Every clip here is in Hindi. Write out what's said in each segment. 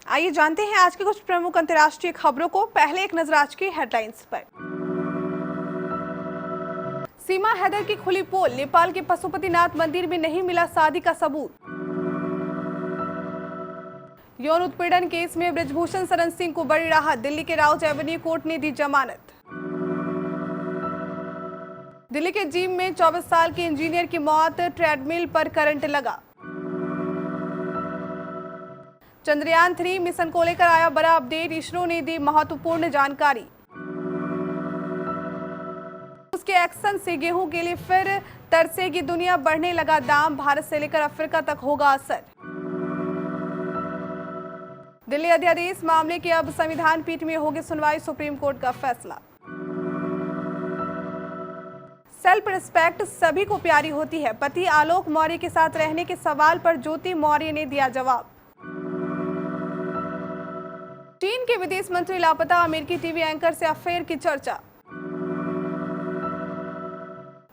आइए जानते हैं आज के कुछ प्रमुख अंतर्राष्ट्रीय खबरों को। पहले एक नजर आज की हेडलाइंस पर। सीमा हैदर की खुली पोल, नेपाल के पशुपतिनाथ मंदिर में नहीं मिला शादी का सबूत। यौन उत्पीड़न केस में ब्रजभूषण शरण सिंह को बड़ी राहत, दिल्ली के राउज एवेन्यू कोर्ट ने दी जमानत। दिल्ली के जिम में 24 साल के इंजीनियर की मौत, ट्रेडमिल पर करंट लगा। चंद्रयान 3 मिशन को लेकर आया बड़ा अपडेट, इसरो ने दी महत्वपूर्ण जानकारी। उसके एक्शन से गेहूं के लिए फिर तरसेगी दुनिया, बढ़ने लगा दाम, भारत से लेकर अफ्रीका तक होगा असर। दिल्ली अध्यादेश मामले की अब संविधान पीठ में होगी सुनवाई, सुप्रीम कोर्ट का फैसला। सेल्फ रिस्पेक्ट सभी को प्यारी होती है, पति आलोक मौर्य के साथ रहने के सवाल पर ज्योति मौर्य ने दिया जवाब। चीन के विदेश मंत्री लापता, अमेरिकी टीवी एंकर से अफेयर की चर्चा।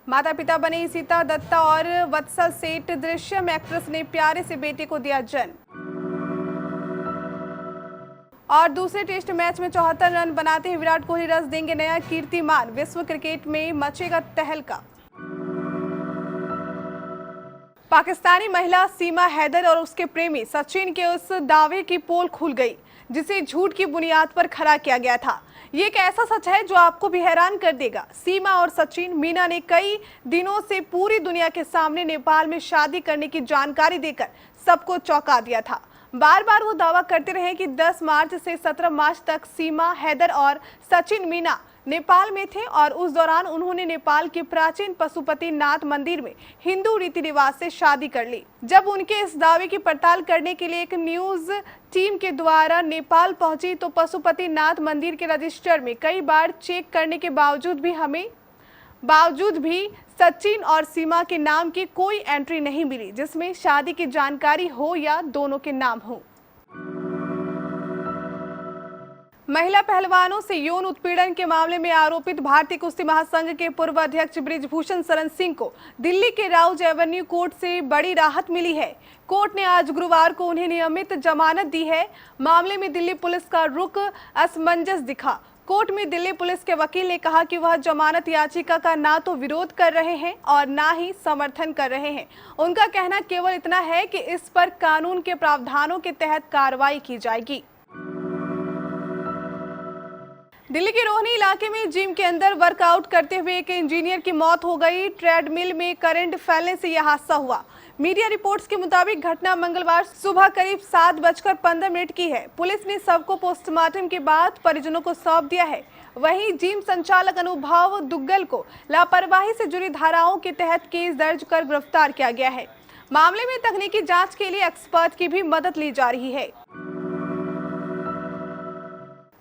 माता पिता बने सीता दत्ता और वत्सल सेठ, दृश्यम एक्ट्रेस ने प्यारे से बेटे को दिया जन्म। और दूसरे टेस्ट मैच में 74 रन बनाते ही विराट कोहली रच देंगे नया कीर्तिमान, विश्व क्रिकेट में मचेगा तहलका। पाकिस्तानी महिला सीमा हैदर और उसके प्रेमी सचिन के उस दावे की पोल खुल गई जिसे झूठ की बुनियाद पर खड़ा किया गया था। ये एक ऐसा सच है जो आपको भी हैरान कर देगा। सीमा और सचिन मीना ने कई दिनों से पूरी दुनिया के सामने नेपाल में शादी करने की जानकारी देकर सबको चौंका दिया था। बार बार वो दावा करते रहे कि 10 मार्च से 17 मार्च तक सीमा हैदर और सचिन मीना नेपाल में थे और उस दौरान उन्होंने नेपाल के प्राचीन पशुपतिनाथ मंदिर में हिंदू रीति रिवाज से शादी कर ली। जब उनके इस दावे की पड़ताल करने के लिए एक न्यूज टीम के द्वारा नेपाल पहुंची तो पशुपतिनाथ मंदिर के रजिस्टर में कई बार चेक करने के बावजूद भी सचिन और सीमा के नाम की कोई एंट्री नहीं मिली जिसमें शादी की जानकारी हो या दोनों के नाम हो। महिला पहलवानों से यौन उत्पीड़न के मामले में आरोपित भारतीय कुश्ती महासंघ के पूर्व अध्यक्ष ब्रजभूषण शरण सिंह को दिल्ली के राउज एवेन्यू कोर्ट से बड़ी राहत मिली है। कोर्ट ने आज गुरुवार को उन्हें नियमित जमानत दी है। मामले में दिल्ली पुलिस का रुख असमंजस दिखा। कोर्ट में दिल्ली पुलिस के वकील ने कहा कि वह जमानत याचिका का ना तो विरोध कर रहे हैं और ना ही समर्थन कर रहे हैं। उनका कहना केवल इतना है कि इस पर कानून के प्रावधानों के तहत कार्रवाई की जाएगी। दिल्ली के रोहनी इलाके में जिम के अंदर वर्कआउट करते हुए एक इंजीनियर की मौत हो गई। ट्रेडमिल में करंट फैलने से यह हादसा हुआ। मीडिया रिपोर्ट्स के मुताबिक घटना मंगलवार सुबह करीब 7:15 की है। पुलिस ने शव को पोस्टमार्टम के बाद परिजनों को सौंप दिया है। वहीं जिम संचालक अनुभव दुग्गल को लापरवाही से जुड़ी धाराओं के तहत केस दर्ज कर गिरफ्तार किया गया है। मामले में तकनीकी जांच के लिए एक्सपर्ट की भी मदद ली जा रही है।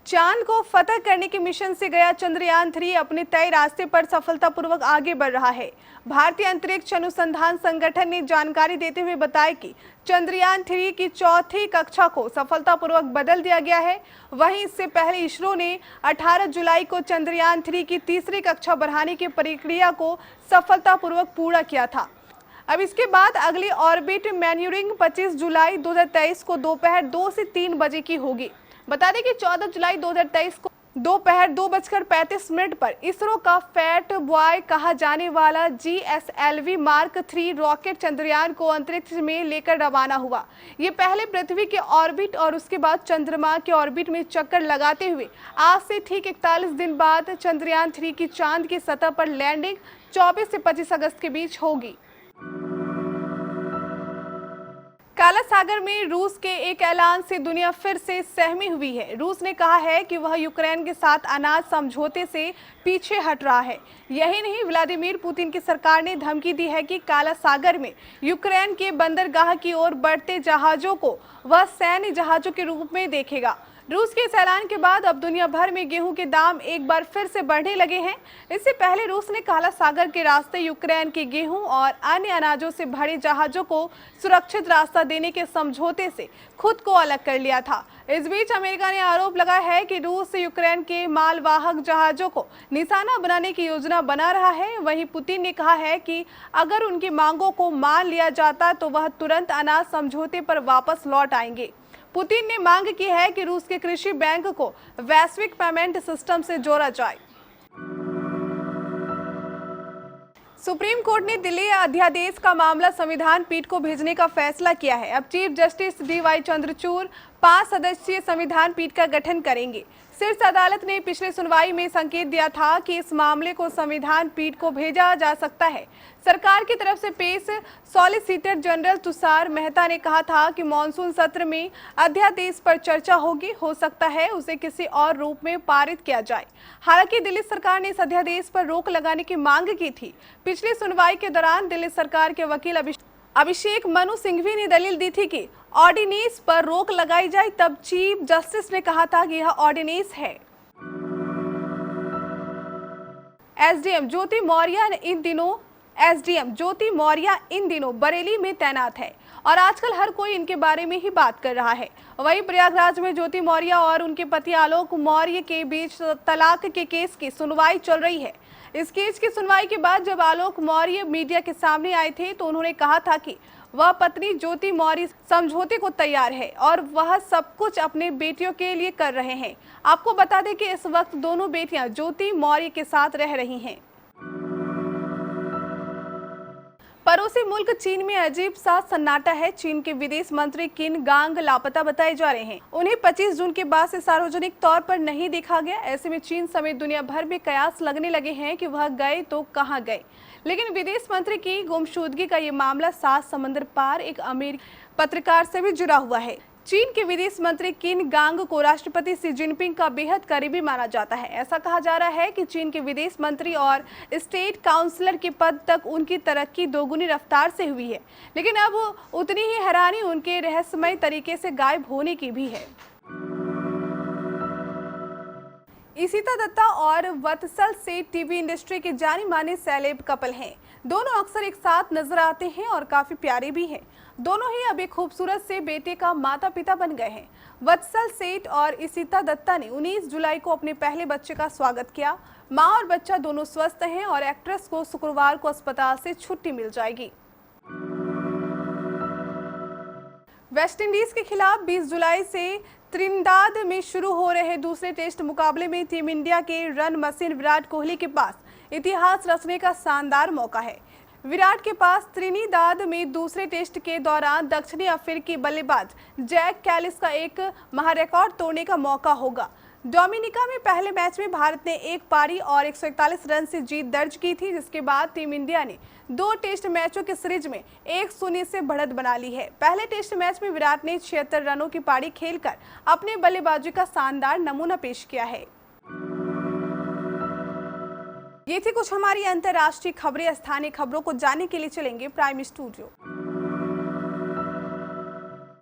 चांद को फतह करने के मिशन से गया चंद्रयान 3 अपने तय रास्ते पर सफलतापूर्वक आगे बढ़ रहा है। भारतीय अंतरिक्ष अनुसंधान संगठन ने जानकारी देते हुए बताया कि चंद्रयान 3 की चौथी कक्षा को सफलतापूर्वक बदल दिया गया है। वहीं इससे पहले इसरो ने 18 जुलाई को चंद्रयान 3 की तीसरी कक्षा बढ़ाने की प्रक्रिया को सफलतापूर्वक पूरा किया था। अब इसके बाद अगली ऑर्बिट मैन्यूरिंग 25 जुलाई 2023 को दोपहर 2 से 3 बजे की होगी। बता दें कि 14 जुलाई 2023 को दोपहर 2:35 पर इसरो का फैट बॉय कहा जाने वाला GSLV Mark 3 रॉकेट चंद्रयान को अंतरिक्ष में लेकर रवाना हुआ। ये पहले पृथ्वी के ऑर्बिट और उसके बाद चंद्रमा के ऑर्बिट में चक्कर लगाते हुए आज से ठीक 41 दिन बाद चंद्रयान 3 की चांद की सतह पर लैंडिंग 24 से 25 अगस्त के बीच होगी। काला सागर में रूस के एक ऐलान से दुनिया फिर से सहमी हुई है। रूस ने कहा है कि वह यूक्रेन के साथ अनाज समझौते से पीछे हट रहा है। यही नहीं, व्लादिमीर पुतिन की सरकार ने धमकी दी है कि काला सागर में यूक्रेन के बंदरगाह की ओर बढ़ते जहाजों को वह सैन्य जहाजों के रूप में देखेगा। रूस के इस ऐलान के बाद अब दुनिया भर में गेहूं के दाम एक बार फिर से बढ़ने लगे हैं। इससे पहले रूस ने काला सागर के रास्ते यूक्रेन के गेहूं और अन्य अनाजों से भरे जहाजों को सुरक्षित रास्ता देने के समझौते से खुद को अलग कर लिया था। इस बीच अमेरिका ने आरोप लगाया है कि रूस यूक्रेन के मालवाहक जहाजों को निशाना बनाने की योजना बना रहा है। वहीं पुतिन ने कहा है कि अगर उनकी मांगों को मान लिया जाता तो वह तुरंत अनाज समझौते पर वापस लौट आएंगे। पुतिन ने मांग की है कि रूस के कृषि बैंक को वैश्विक पेमेंट सिस्टम से जोड़ा जाए। सुप्रीम कोर्ट ने दिल्ली अध्यादेश का मामला संविधान पीठ को भेजने का फैसला किया है। अब चीफ जस्टिस DY चंद्रचूड़ 5 सदस्यीय संविधान पीठ का गठन करेंगे। शीर्ष अदालत ने पिछले सुनवाई में संकेत दिया था कि इस मामले को संविधान पीठ को भेजा जा सकता है। सरकार की तरफ से पेश सॉलिसिटर जनरल तुषार मेहता ने कहा था कि मॉनसून सत्र में अध्यादेश पर चर्चा होगी, हो सकता है उसे किसी और रूप में पारित किया जाए। हालांकि दिल्ली सरकार ने इस अध्यादेश पर रोक लगाने की मांग की थी। पिछली सुनवाई के दौरान दिल्ली सरकार के वकील अभिषेक मनु सिंघवी ने दलील दी थी कि ऑर्डिनेंस पर रोक लगाई जाए, तब चीफ जस्टिस ने कहा था कि यह ऑर्डिनेंस है। एसडीएम ज्योति मौर्य इन दिनों बरेली में तैनात है और आजकल हर कोई इनके बारे में ही बात कर रहा है। वहीं प्रयागराज में ज्योति मौर्य और उनके पति आलोक मौर्य के बीच तलाक के केस की सुनवाई चल रही है। इस केस की सुनवाई के बाद जब आलोक मौर्य मीडिया के सामने आए थे तो उन्होंने कहा था कि वह पत्नी ज्योति मौर्य समझौते को तैयार है और वह सब कुछ अपने बेटियों के लिए कर रहे हैं। आपको बता दें कि इस वक्त दोनों बेटियां ज्योति मौर्य के साथ रह रही हैं। पड़ोसी मुल्क चीन में अजीब सा सन्नाटा है। चीन के विदेश मंत्री किन गांग लापता बताए जा रहे हैं। उन्हें 25 जून के बाद से सार्वजनिक तौर पर नहीं देखा गया। ऐसे में चीन समेत दुनिया भर में कयास लगने लगे हैं कि वह गए तो कहां गए। लेकिन विदेश मंत्री की गुमशुदगी का ये मामला 7 समंदर पार एक अमेरिकी पत्रकार से भी जुड़ा हुआ है। चीन के विदेश मंत्री किन गांग को राष्ट्रपति शी जिनपिंग का बेहद करीबी माना जाता है। ऐसा कहा जा रहा है कि चीन के विदेश मंत्री और स्टेट काउंसलर के पद तक उनकी तरक्की दोगुनी रफ्तार से हुई है, लेकिन अब उतनी ही हैरानी उनके रहस्यमय तरीके से गायब होने की भी है। इशिता दत्ता और वत्सल सेठ टीवी इंडस्ट्री के जाने माने सेलेब कपल हैं। दोनों अक्सर एक साथ नजर आते हैं और काफी प्यारे भी हैं। दोनों ही अब एक खूबसूरत से बेटे का माता पिता बन गए हैं। वत्सल सेठ और इशिता दत्ता ने 19 जुलाई को अपने पहले बच्चे का स्वागत किया। मां और बच्चा दोनों स्वस्थ हैं और एक्ट्रेस को शुक्रवार को अस्पताल से छुट्टी मिल जाएगी। वेस्टइंडीज के खिलाफ 20 जुलाई से त्रिनिदाद में शुरू हो रहे दूसरे टेस्ट मुकाबले में टीम इंडिया के रन मशीन विराट कोहली के पास इतिहास रचने का शानदार मौका है। विराट के पास त्रिनिदाद में दूसरे टेस्ट के दौरान दक्षिणी अफ्रीकी बल्लेबाज जैक कैलिस का एक महारिकॉर्ड तोड़ने का मौका होगा। डोमिनिका में पहले मैच में भारत ने एक पारी और 141 रन से जीत दर्ज की थी, जिसके बाद टीम इंडिया ने 2 टेस्ट मैचों के सीरीज में 1-0 से बढ़त बना ली है। पहले टेस्ट मैच में विराट ने 76 रनों की पारी खेलकर अपने बल्लेबाजी का शानदार नमूना पेश किया है। ये थी कुछ हमारी अंतर्राष्ट्रीय खबरें। स्थानीय खबरों को जानने के लिए चलेंगे प्राइम स्टूडियो।